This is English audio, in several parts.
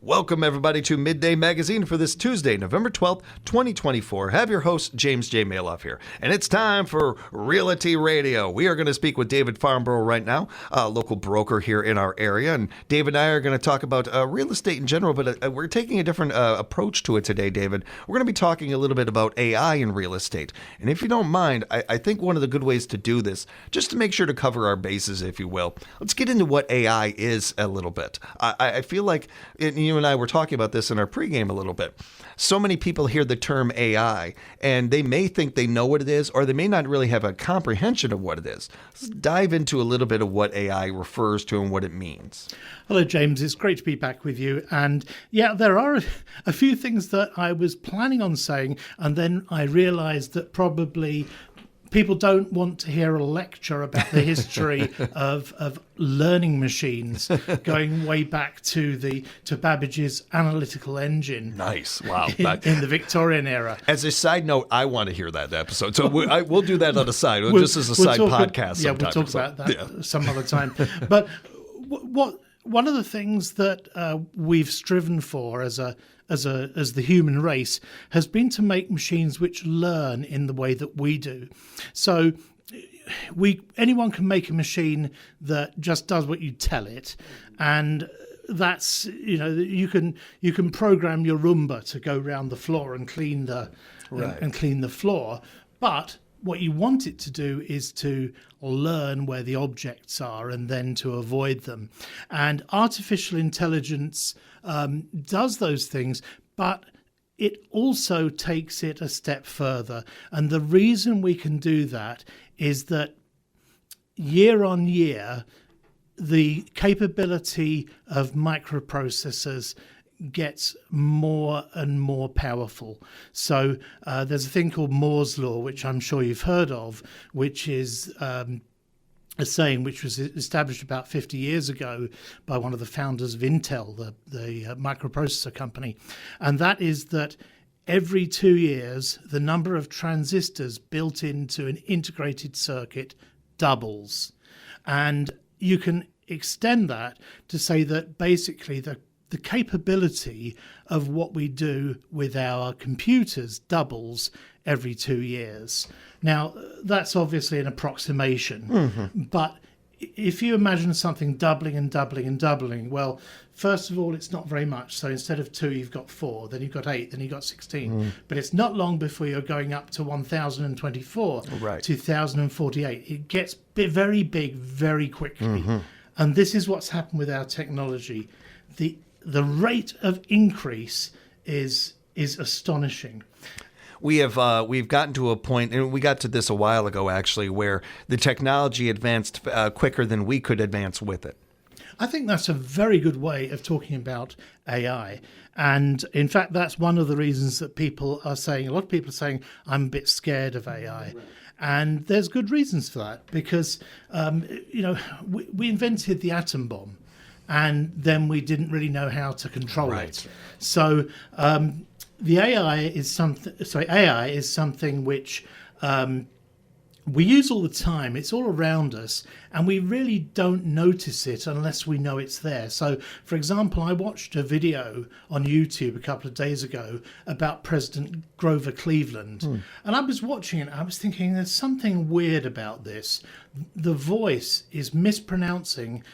Welcome, everybody, to Midday Magazine for this Tuesday, November 12th, 2024. Have your host, James J. Malouf here. And it's time for Realty Radio. We are going to speak with David Farmbrough right now, a local broker here in our area. And David and I are going to talk about real estate in general, but we're taking a different approach to it today, David. We're going to be talking a little bit about AI in real estate. And if you don't mind, I think one of the good ways to do this, just to make sure to cover our bases, if you will, let's get into what AI is a little bit. I feel like you and I were talking about this in our pregame a little bit. So many people hear the term AI, and they may think they know what it is, or they may not really have a comprehension of what it is. Let's dive into a little bit of what AI refers to and what it means. Hello, James. It's great to be back with you. And yeah, there are a few things that I was planning on saying, and then I realized that probably people don't want to hear a lecture about the history of learning machines going way back to Babbage's analytical engine. Nice. Wow. In the Victorian era. As a side note, I want to hear that episode. So we'll do that on the side, just as a side podcast. Yeah, we'll talk about that some other time. But one of the things that we've striven for as the human race has been to make machines which learn in the way that we do. So anyone can make a machine that just does what you tell it, and that's you can program your Roomba to go around the floor and clean the floor, but what you want it to do is to learn where the objects are and then to avoid them. And artificial intelligence does those things, but it also takes it a step further. And the reason we can do that is that year on year, the capability of microprocessors gets more and more powerful. So there's a thing called Moore's Law, which I'm sure you've heard of, which is a saying which was established about 50 years ago by one of the founders of Intel, the microprocessor company. And that is that every 2 years, the number of transistors built into an integrated circuit doubles. And you can extend that to say that basically the capability of what we do with our computers doubles every 2 years. Now, that's obviously an approximation, but if you imagine something doubling and doubling and doubling, well, first of all, it's not very much. So instead of 2, you've got 4, then you've got 8, then you've got 16. But it's not long before you're going up to 1024, right. 2048. It gets very big very quickly. And this is what's happened with our technology. The rate of increase is astonishing. We've gotten to a point, and we got to this a while ago actually, where the technology advanced quicker than we could advance with it. I think that's a very good way of talking about AI. And in fact, that's one of the reasons that a lot of people are saying, I'm a bit scared of AI. And there's good reasons for that, because, we invented the atom bomb, and then we didn't really know how to control it. So the AI is something which we use all the time. It's all around us, and we really don't notice it unless we know it's there. So, for example, I watched a video on YouTube a couple of days ago about President Grover Cleveland, and I was watching it. I was thinking, there's something weird about this. The voice is mispronouncing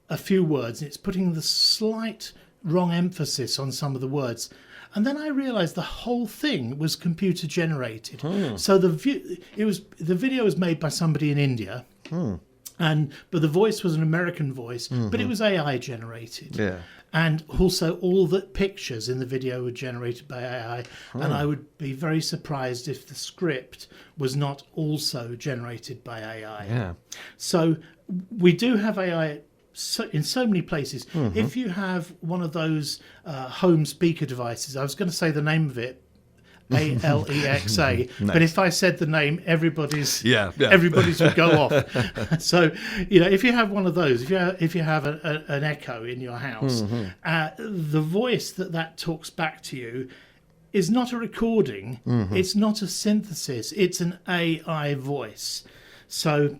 a few words. It's putting the slight wrong emphasis on some of the words. And then I realized the whole thing was computer generated. So the video was made by somebody in India, but the voice was an American voice, but it was AI generated. Yeah. And also all the pictures in the video were generated by AI. And I would be very surprised if the script was not also generated by AI. Yeah. So we do have AI in so many places. If you have one of those home speaker devices, I was going to say the name of it, Alexa, Nice. But if I said the name, everybody's would go off. So, if you have one of those, if you have an Echo in your house, the voice that talks back to you is not a recording. It's not a synthesis. It's an AI voice. So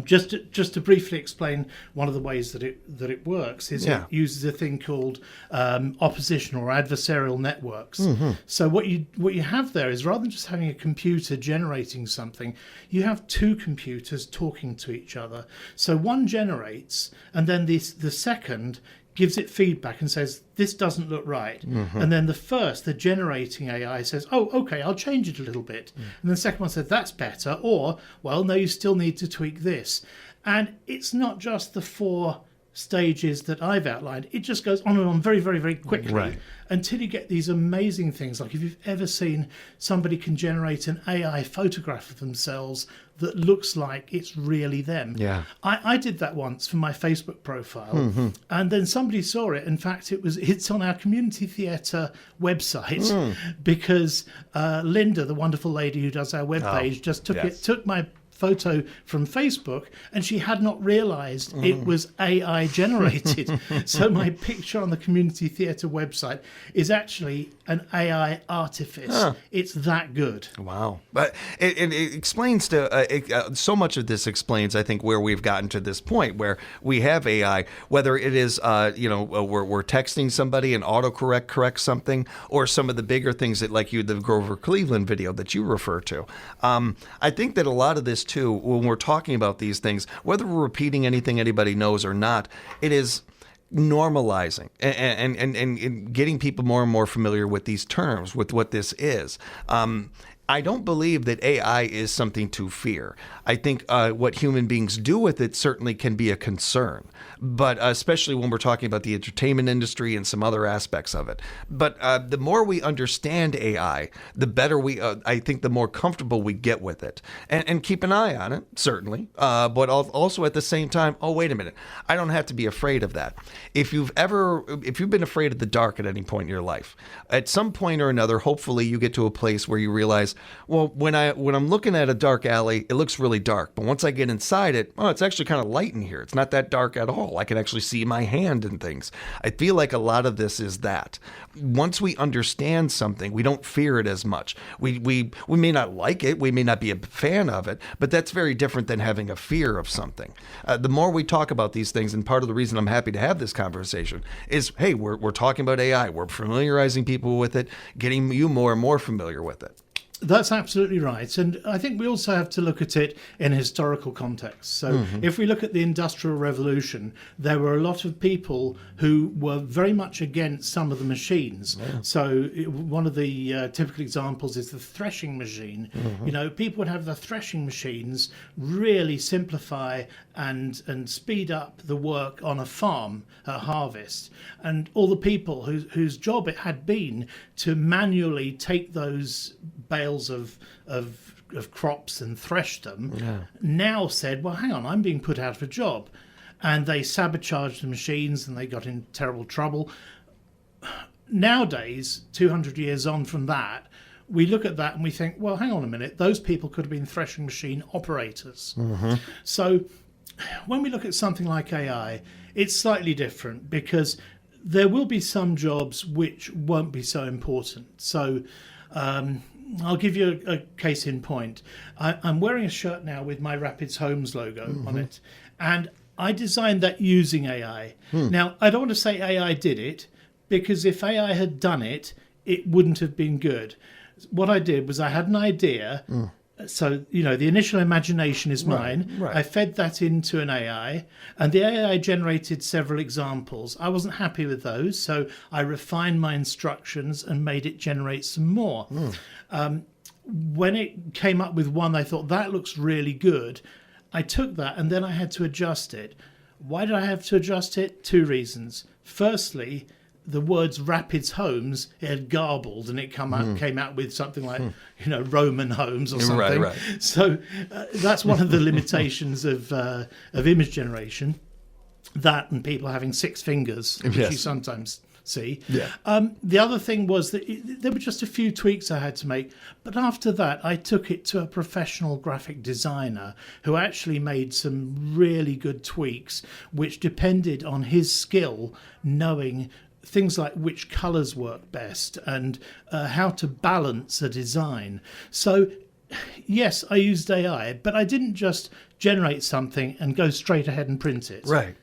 Just to briefly explain one of the ways that it works is it uses a thing called oppositional or adversarial networks. So what you have there is, rather than just having a computer generating something, you have two computers talking to each other. So one generates, and then the second gives it feedback and says, this doesn't look right. And then the generating AI says, oh, okay, I'll change it a little bit. And then the second one says, that's better. Or, well, no, you still need to tweak this. And it's not just the 4 stages that I've outlined. It just goes on and on very, very, very quickly until you get these amazing things. Like if you've ever seen somebody can generate an AI photograph of themselves that looks like it's really them. I did that once for my Facebook profile, and then somebody saw it. In fact, it's on our community theatre website because Linda, the wonderful lady who does our webpage, just took my photo from Facebook, and she had not realized it was AI generated. So my picture on the community theatre website is actually an AI artifice. It's that good. Wow. But it explains so much of this explains, I think, where we've gotten to this point where we have AI, whether it is, we're texting somebody and autocorrect corrects something, or some of the bigger things that, like the Grover Cleveland video that you refer to. I think that a lot of this too, when we're talking about these things, whether we're repeating anything anybody knows or not, it is normalizing and getting people more and more familiar with these terms, with what this is. I don't believe that AI is something to fear. I think what human beings do with it certainly can be a concern, but especially when we're talking about the entertainment industry and some other aspects of it. But the more we understand AI, the better I think the more comfortable we get with it. And keep an eye on it, certainly, but also at the same time, oh, wait a minute, I don't have to be afraid of that. If you've been afraid of the dark at any point in your life, at some point or another, hopefully you get to a place where you realize, well, when I'm looking at a dark alley, it looks really dark. But once I get inside it, it's actually kind of light in here. It's not that dark at all. I can actually see my hand and things. I feel like a lot of this is that. Once we understand something, we don't fear it as much. We may not like it. We may not be a fan of it, but that's very different than having a fear of something. The more we talk about these things, and part of the reason I'm happy to have this conversation is, hey, we're talking about AI. We're familiarizing people with it, getting you more and more familiar with it. That's absolutely right. And I think we also have to look at it in a historical context. So if we look at the Industrial Revolution, there were a lot of people who were very much against some of the machines. So one of the typical examples is the threshing machine. People would have the threshing machines really simplify and speed up the work on a farm at harvest. And all the people whose job it had been to manually take those bales of crops and thresh them, now said, well, hang on, I'm being put out of a job. And they sabotaged the machines and they got in terrible trouble. Nowadays, 200 years on from that, we look at that and we think, well, hang on a minute, those people could have been threshing machine operators. So when we look at something like AI, it's slightly different because there will be some jobs which won't be so important. So I'll give you a case in point. I'm wearing a shirt now with my Rapids Homes logo on it, and I designed that using AI. Now, I don't want to say AI did it, because if AI had done it, it wouldn't have been good. What I did was I had an idea. So, the initial imagination is mine. Right. I fed that into an AI, and the AI generated several examples. I wasn't happy with those, so I refined my instructions and made it generate some more. When it came up with one, I thought, that looks really good. I took that, and then I had to adjust it. Why did I have to adjust it? 2 reasons. Firstly, the words Rapids Homes, it had garbled, and it came out with something like, Roman homes or something. Right. So that's one of the limitations of image generation. That and people having 6 fingers, which you sometimes see. The other thing was that there were just a few tweaks I had to make. But after that, I took it to a professional graphic designer who actually made some really good tweaks, which depended on his skill knowing things like which colours work best and how to balance a design. So yes, I used AI, but I didn't just generate something and go straight ahead and print it. Right.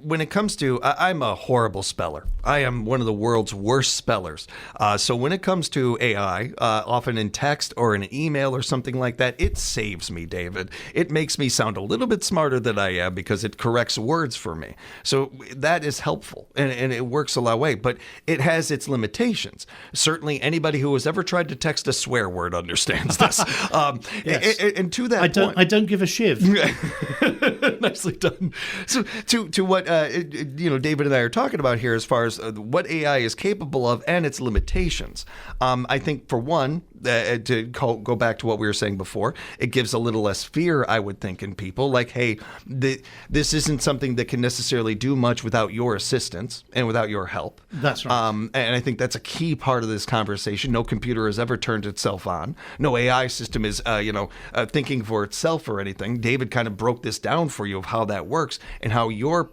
When it comes to, I'm a horrible speller. I am one of the world's worst spellers. So when it comes to AI, often in text or in an email or something like that, it saves me, David. It makes me sound a little bit smarter than I am because it corrects words for me. So that is helpful, and it works a lot of ways, but it has its limitations. Certainly anybody who has ever tried to text a swear word understands this. Yes. And to that point, I don't give a shiv. nicely done. So to what David and I are talking about here, as far as what AI is capable of and its limitations, I think for one, to go back to what we were saying before, it gives a little less fear, I would think, in people. Like, hey, this isn't something that can necessarily do much without your assistance and without your help. That's right. And I think that's a key part of this conversation. No computer has ever turned itself on. No AI system is, thinking for itself or anything. David kind of broke this down for you of how that works and how your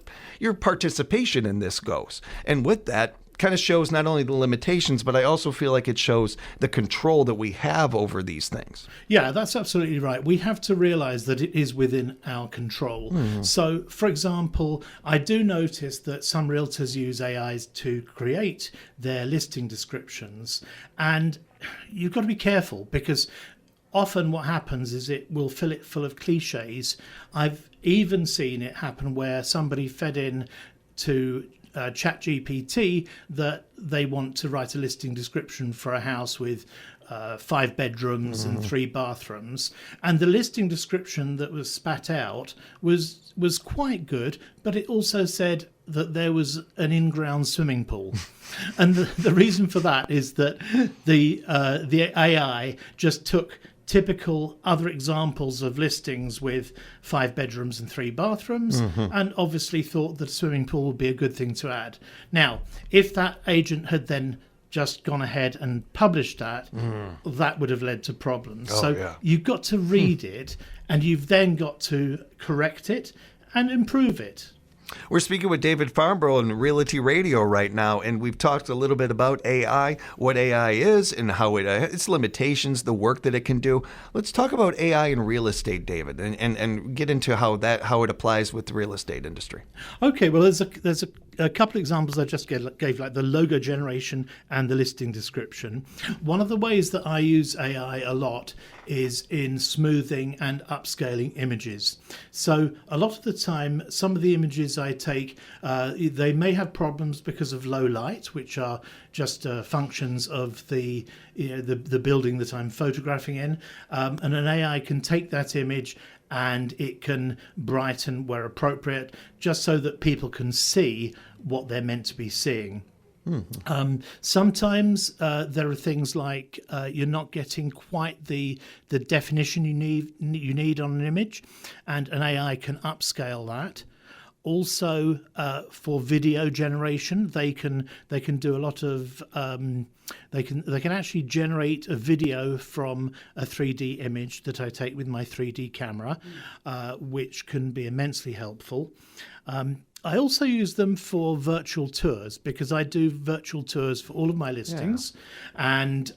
participation in this goes. And with that, kind of shows not only the limitations, but I also feel like it shows the control that we have over these things. Yeah, that's absolutely right. We have to realize that it is within our control. Mm-hmm. So, for example, I do notice that some realtors use AIs to create their listing descriptions, and you've got to be careful because often what happens is it will fill it full of cliches. I've even seen it happen where somebody fed in to ChatGPT that they want to write a listing description for a house with 5 bedrooms and 3 bathrooms, and the listing description that was spat out was quite good, but it also said that there was an in-ground swimming pool. And the reason for that is that the AI just took typical other examples of listings with 5 bedrooms and 3 bathrooms, and obviously thought that a swimming pool would be a good thing to add. Now, if that agent had then just gone ahead and published that, that would have led to problems. You've got to read it, and you've then got to correct it and improve it. We're speaking with David Farmbrough on Realty Radio right now, and we've talked a little bit about AI, what AI is, and how its limitations, the work that it can do. Let's talk about AI in real estate, David, and get into how it applies with the real estate industry. Okay, well, there's a couple of examples I just gave, like the logo generation and the listing description. One of the ways that I use AI a lot is in smoothing and upscaling images. So a lot of the time, some of the images I take, they may have problems because of low light, which are just functions of the building that I'm photographing in, and an AI can take that image and it can brighten where appropriate, just so that people can see what they're meant to be seeing. Sometimes there are things like you're not getting quite the definition you need on an image, and an AI can upscale that. Also, for video generation, they can do a lot of they can actually generate a video from a 3D image that I take with my 3D camera, which can be immensely helpful. I also use them for virtual tours because I do virtual tours for all of my listings, and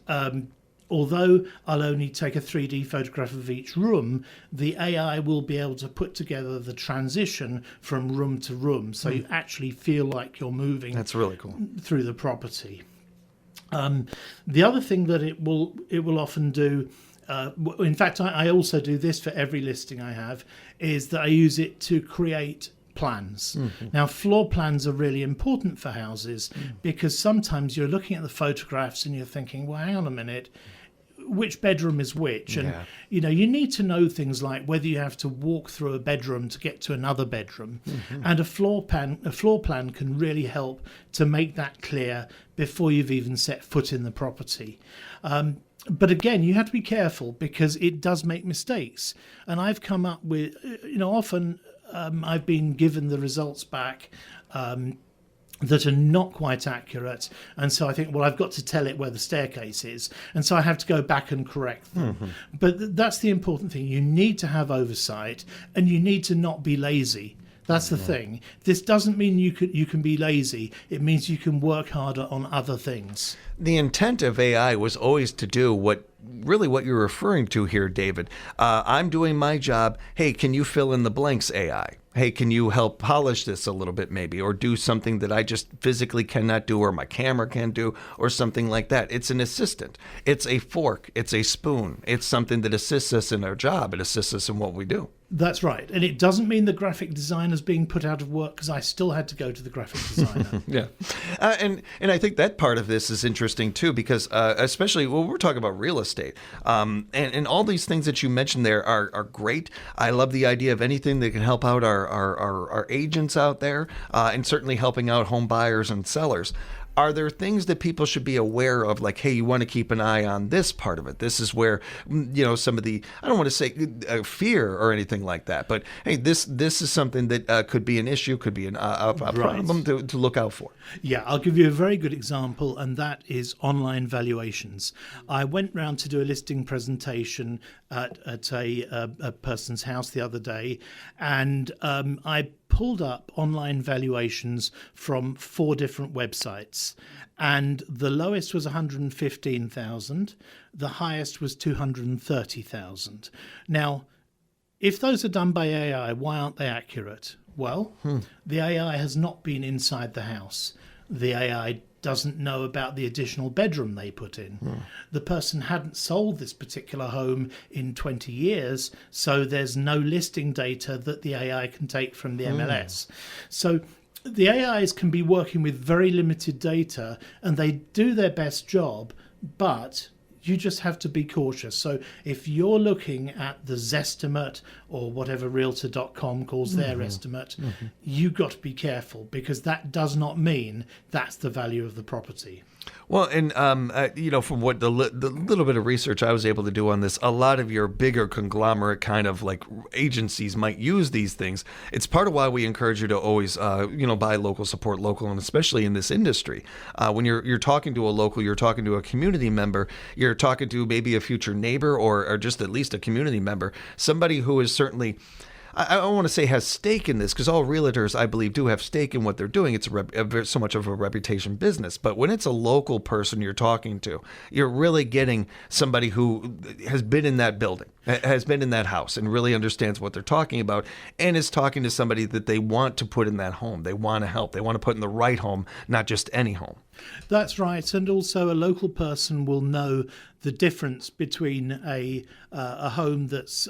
although I'll only take a 3D photograph of each room, the AI will be able to put together the transition from room to room, so you actually feel like you're moving. That's really cool. Through the property. The other thing that it will often do, in fact, I also do this for every listing I have, is that I use it to create plans. Now, floor plans are really important for houses because sometimes you're looking at the photographs and you're thinking, well, hang on a minute, which bedroom is which? And you need to know things like whether you have to walk through a bedroom to get to another bedroom, and a floor plan can really help to make that clear before you've even set foot in the property. But again, you have to be careful because it does make mistakes, and I've come up with often I've been given the results back that are not quite accurate, and so I think, well, I've got to tell it where the staircase is, and so I have to go back and correct them. But that's the important thing. You need to have oversight, and you need to not be lazy. That's the thing. This doesn't mean you can be lazy. It means you can work harder on other things. The intent of AI was always to do what you're referring to here, David. I'm doing my job. Hey, can you fill in the blanks, AI? Hey, can you help polish this a little bit maybe, or do something that I just physically cannot do, or my camera can do, or something like that? It's an assistant. It's a fork. It's a spoon. It's something that assists us in our job. It assists us in what we do. That's right. And it doesn't mean the graphic designer's being put out of work, because I still had to go to the graphic designer. Yeah. And I think that part of this is interesting too, because especially when we're talking about real estate, and all these things that you mentioned there are great. I love the idea of anything that can help out our agents out there, and certainly helping out home buyers and sellers. Are there things that people should be aware of, like, hey, you want to keep an eye on this part of it? This is where, some of the, I don't want to say fear or anything like that, but hey, this is something that could be an issue, could be a problem to look out for. Yeah, I'll give you a very good example, and that is online valuations. I went round to do a listing presentation at a person's house the other day, and I pulled up online valuations from 4 different websites, and the lowest was 115,000, the highest was 230,000. Now, if those are done by AI, why aren't they accurate? Well, the AI has not been inside the house. The AI doesn't know about the additional bedroom they put in. The person hadn't sold this particular home in 20 years, so there's no listing data that the AI can take from the MLS. So the AIs can be working with very limited data, and they do their best job, but you just have to be cautious. So if you're looking at the Zestimate or whatever Realtor.com calls their estimate, you've got to be careful, because that does not mean that's the value of the property. Well, and from what the little bit of research I was able to do on this, a lot of your bigger conglomerate kind of like agencies might use these things. It's part of why we encourage you to always, buy local, support local, and especially in this industry. When you're talking to a local, you're talking to a community member, you're talking to maybe a future neighbor or just at least a community member, somebody who is certainly, I don't want to say has stake in this, because all realtors, I believe, do have stake in what they're doing. It's so much of a reputation business. But when it's a local person you're talking to, you're really getting somebody who has been in that building, has been in that house, and really understands what they're talking about, and is talking to somebody that they want to put in that home. They want to help. They want to put in the right home, not just any home. That's right, and also a local person will know the difference between a home that's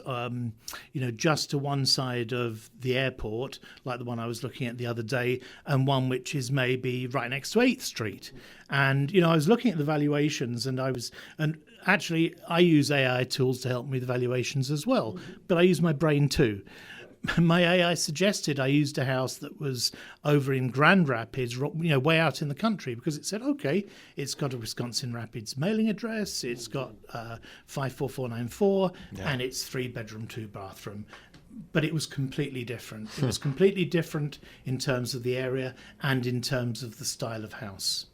just to one side of the airport, like the one I was looking at the other day, and one which is maybe right next to 8th Street. And I was looking at the valuations, and actually I use AI tools to help me with valuations as well, but I use my brain too. My AI suggested I used a house that was over in Grand Rapids, way out in the country, because it said, okay, it's got a Wisconsin Rapids mailing address, it's got 54494, and it's 3-bedroom, 2-bathroom. But it was completely different. It was completely different in terms of the area and in terms of the style of house.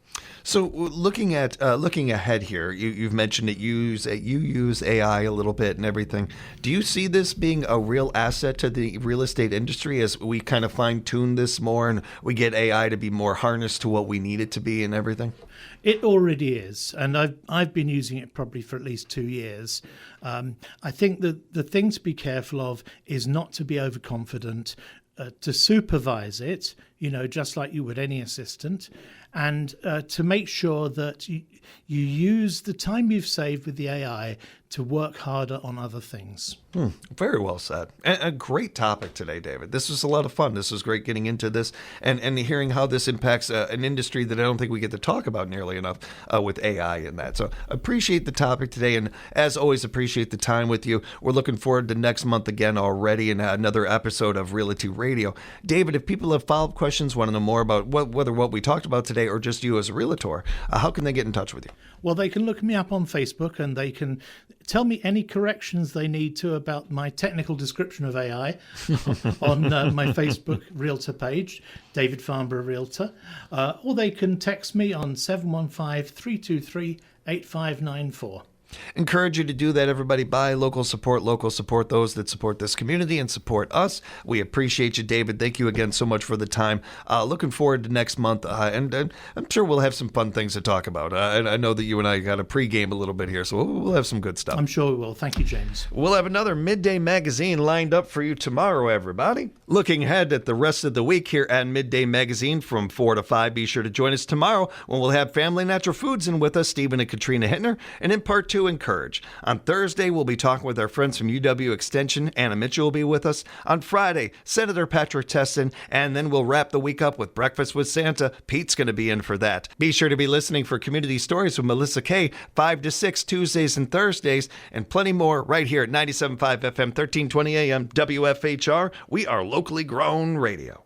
So looking ahead here, you've mentioned that you use AI a little bit and everything. Do you see this being a real asset to the real estate industry as we kind of fine tune this more and we get AI to be more harnessed to what we need it to be and everything? It already is, and I've been using it probably for at least 2 years. I think that the thing to be careful of is not to be overconfident, to supervise it, just like you would any assistant, and to make sure that you use the time you've saved with the AI to work harder on other things. Very well said. And a great topic today, David. This was a lot of fun. This was great getting into this and hearing how this impacts an industry that I don't think we get to talk about nearly enough with AI and that. So appreciate the topic today. And as always, appreciate the time with you. We're looking forward to next month again already in another episode of Realty Radio. David, if people have follow-up questions, want to know more about whether what we talked about today or just you as a realtor, how can they get in touch with you? Well, they can look me up on Facebook, and they can tell me any corrections they need to about my technical description of AI on my Facebook Realtor page, David Farmbrough Realtor, or they can text me on 715-323-8594. Encourage you to do that, everybody. Buy local, support those that support this community and support us. We appreciate you, David. Thank you again so much for the time. Looking forward to next month, and I'm sure we'll have some fun things to talk about. I know that you and I got a pregame a little bit here, so we'll have some good stuff. I'm sure we will. Thank you, James. We'll have another Midday Magazine lined up for you tomorrow, everybody. Looking ahead at the rest of the week here at Midday Magazine from 4 to 5, be sure to join us tomorrow when we'll have Family Natural Foods in with us, Stephen and Katrina Hittner, and in part 2, Encourage. On Thursday, we'll be talking with our friends from UW Extension. Anna Mitchell will be with us. On Friday, Senator Patrick Tesson, and then we'll wrap the week up with Breakfast with Santa. Pete's going to be in for that. Be sure to be listening for Community Stories with Melissa Kay, 5 to 6 Tuesdays and Thursdays, and plenty more right here at 97.5 FM, 1320 AM, WFHR. We are locally grown radio.